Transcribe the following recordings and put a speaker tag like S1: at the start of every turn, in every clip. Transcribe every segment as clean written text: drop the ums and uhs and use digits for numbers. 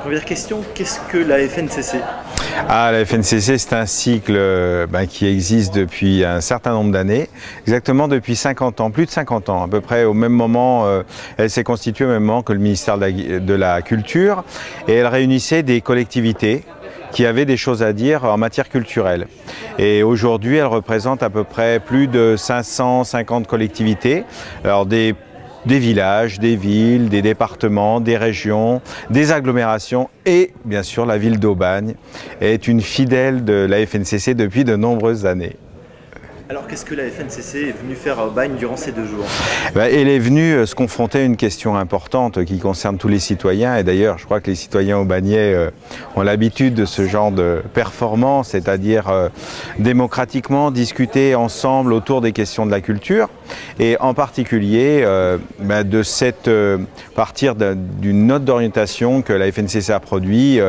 S1: Première question, qu'est-ce que la FNCC?
S2: La FNCC, c'est un cycle qui existe depuis un certain nombre d'années, exactement depuis 50 ans, plus de 50 ans, à peu près au même moment. Elle s'est constituée au même moment que le ministère de la Culture, et elle réunissait des collectivités qui avaient des choses à dire en matière culturelle. Et aujourd'hui, elle représente à peu près plus de 550 collectivités, alors des villages, des villes, des départements, des régions, des agglomérations et bien sûr la ville d'Aubagne est une fidèle de la FNCC depuis de nombreuses années.
S1: Alors qu'est-ce que la FNCC est venue faire à Aubagne durant ces 2 jours?
S2: Elle est venue se confronter à une question importante qui concerne tous les citoyens, et d'ailleurs je crois que les citoyens aubagnais ont l'habitude de ce genre de performance, c'est-à-dire démocratiquement discuter ensemble autour des questions de la culture, et en particulier de partir d'une note d'orientation que la FNCC a produit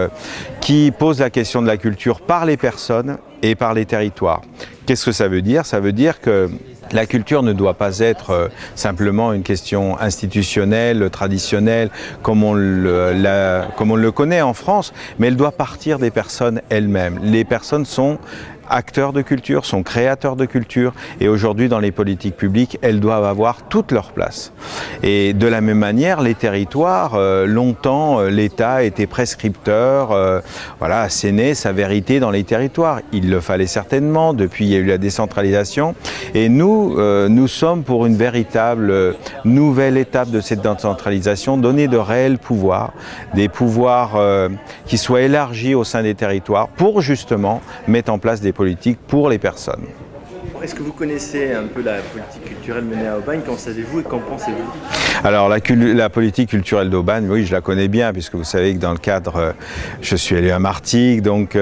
S2: qui pose la question de la culture par les personnes et par les territoires. Qu'est-ce que ça veut dire? Ça veut dire que la culture ne doit pas être simplement une question institutionnelle, traditionnelle, comme on le connaît en France, mais elle doit partir des personnes elles-mêmes. Les personnes sont acteurs de culture, sont créateurs de culture, et aujourd'hui dans les politiques publiques, elles doivent avoir toute leur place. Et de la même manière, les territoires, longtemps l'État était prescripteur, assénait sa vérité dans les territoires. Il le fallait certainement, depuis il y a eu la décentralisation, et nous sommes pour une véritable nouvelle étape de cette décentralisation, donner de réels pouvoirs, des pouvoirs qui soient élargis au sein des territoires pour justement mettre en place des politiques pour les personnes.
S1: Est-ce que vous connaissez un peu la politique culturelle menée à Aubagne? Qu'en savez-vous et qu'en pensez-vous?
S2: Alors la politique culturelle d'Aubagne, oui, je la connais bien, puisque vous savez que dans le cadre, je suis allé à Martigues, donc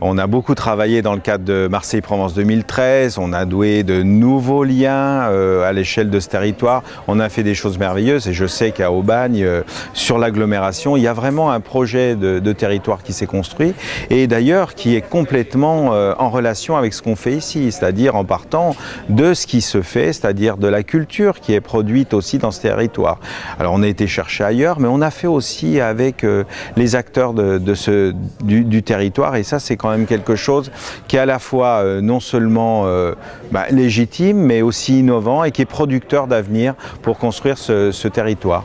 S2: on a beaucoup travaillé dans le cadre de Marseille-Provence 2013, on a noué de nouveaux liens à l'échelle de ce territoire, on a fait des choses merveilleuses, et je sais qu'à Aubagne, sur l'agglomération, il y a vraiment un projet de territoire qui s'est construit, et d'ailleurs qui est complètement en relation avec ce qu'on fait ici, c'est-à-dire en partant de ce qui se fait, c'est-à-dire de la culture qui est produite aussi dans ce territoire. Alors on a été chercher ailleurs, mais on a fait aussi avec les acteurs du territoire, et ça c'est quand même quelque chose qui est à la fois non seulement légitime, mais aussi innovant et qui est producteur d'avenir pour construire ce territoire.